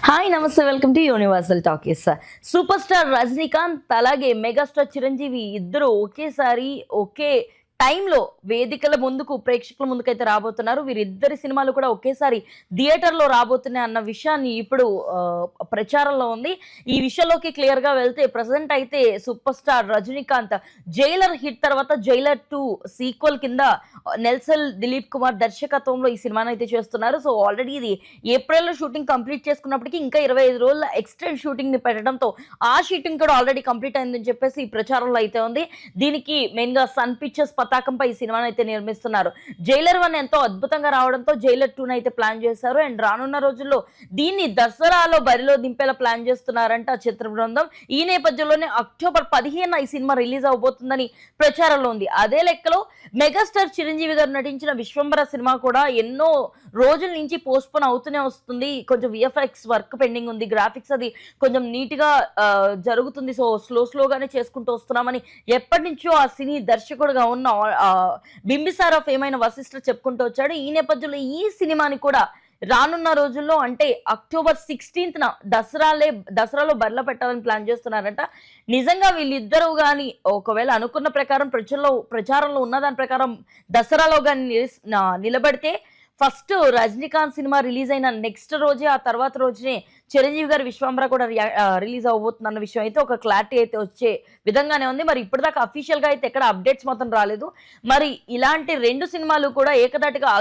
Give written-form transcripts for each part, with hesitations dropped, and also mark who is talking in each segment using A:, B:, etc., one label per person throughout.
A: Hi నమస్తే welcome to universal talkies. Super star Rajinikanth అలాగే megastar Chiranjeevi ఇద్దరు ఒకేసారి ఒకే టైంలో వేదికల ముందుకు ప్రేక్షకుల ముందుకైతే రాబోతున్నారు. వీరిద్దరి సినిమాలు కూడా ఒకేసారి థియేటర్లో రాబోతున్నాయి అన్న విషయాన్ని ఇప్పుడు ప్రచారంలో ఉంది. ఈ విషయంలోకి క్లియర్గా వెళ్తే ప్రజెంట్ అయితే super star Rajinikanth Jailer hit తర్వాత జైలర్ 2 సీక్వెల్ కింద నెల్సన్ దిలీప్ కుమార్ దర్శకత్వంలో ఈ సినిమాను అయితే చేస్తున్నారు. సో ఆల్రెడీ ఇది ఏప్రిల్లో షూటింగ్ కంప్లీట్ చేసుకున్నప్పటికీ ఇంకా 25 రోజుల ఎక్స్టెండ్ షూటింగ్ ని పెట్టడంతో ఆ షూటింగ్ కూడా ఆల్రెడీ కంప్లీట్ అయిందని చెప్పేసి ఈ ప్రచారంలో అయితే ఉంది. దీనికి మెయిన్ గా సన్ పిక్చర్స్ పతాకంపై ఈ సినిమాను అయితే నిర్మిస్తున్నారు. జైలర్ 1 ఎంతో అద్భుతంగా రావడంతో జైలర్ 2 అయితే ప్లాన్ చేశారు. అండ్ రానున్న రోజుల్లో దీన్ని దసరాలో బరిలో దింపేలా ప్లాన్ చేస్తున్నారంట చిత్ర బృందం. ఈ నేపథ్యంలోనే అక్టోబర్ 15 ఈ సినిమా రిలీజ్ అవబోతుందని ప్రచారంలో ఉంది. అదే లెక్కలో మెగాస్టార్ చిరంజీవి గారు నటించిన విశ్వంబర సినిమా కూడా ఎన్నో రోజుల నుంచి పోస్ట్పోన్ అవుతూనే వస్తుంది. కొంచెం విఎఫ్ఎక్స్ వర్క్ పెండింగ్ ఉంది, గ్రాఫిక్స్ అది కొంచెం నీట్ గా జరుగుతుంది. సో స్లోగానే చేసుకుంటూ వస్తున్నామని ఎప్పటి నుంచో ఆ సినీ దర్శకుడుగా ఉన్న బింబిసారా ఫేమ్ అయిన వశిష్ఠ చెప్పుకుంటూ వచ్చాడు. ఈ నేపథ్యంలో ఈ సినిమాని కూడా రానున్న రోజుల్లో అంటే అక్టోబర్ 16న దసరాలో బరిలో పెట్టాలని ప్లాన్ చేస్తున్నారంట. నిజంగా వీళ్ళిద్దరూ కానీ ఒకవేళ అనుకున్న ప్రకారం ప్రచారంలో ఉన్న దాని ప్రకారం దసరాలో కానీ నిలబడితే ఫస్ట్ రజనీకాంత్ సినిమా రిలీజ్ అయిన నెక్స్ట్ రోజే ఆ తర్వాత రోజునే చిరంజీవి గారి విశ్వంబర కూడా రిలీజ్ అవబోతుంది అన్న విషయం అయితే ఒక క్లారిటీ అయితే వచ్చే విధంగానే ఉంది. మరి ఇప్పటిదాకా అఫీషియల్ గా అయితే ఎక్కడ అప్డేట్స్ మాత్రం రాలేదు. మరి ఇలాంటి 2 సినిమాలు కూడా ఏకదాటిగా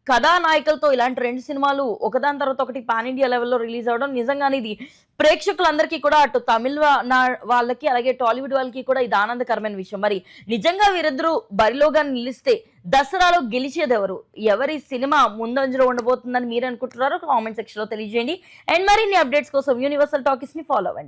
A: కథానాయకులతో ఇలాంటి 2 సినిమాలు ఒకదాని తర్వాత ఒకటి పాన్ ఇండియా లెవెల్లో రిలీజ్ అవడం నిజంగానే ఇది ప్రేక్షకులందరికీ కూడా అటు తమిళ వాళ్ళకి అలాగే టాలీవుడ్ వాళ్ళకి కూడా ఇది ఆనందకరమైన విషయం. మరి నిజంగా వీరిద్దరూ బరిలోగా నిలిస్తే దసరాలో గెలిచేది ఎవరి సినిమా ముందంజలో ఉండబోతుందని మీరు అనుకుంటున్నారో కామెంట్ సెక్షన్ లో తెలియజేయండి. అండ్ మరిన్ని అప్డేట్స్ కోసం యూనివర్సల్ టాకీస్ ని ఫాలో అవ్వండి.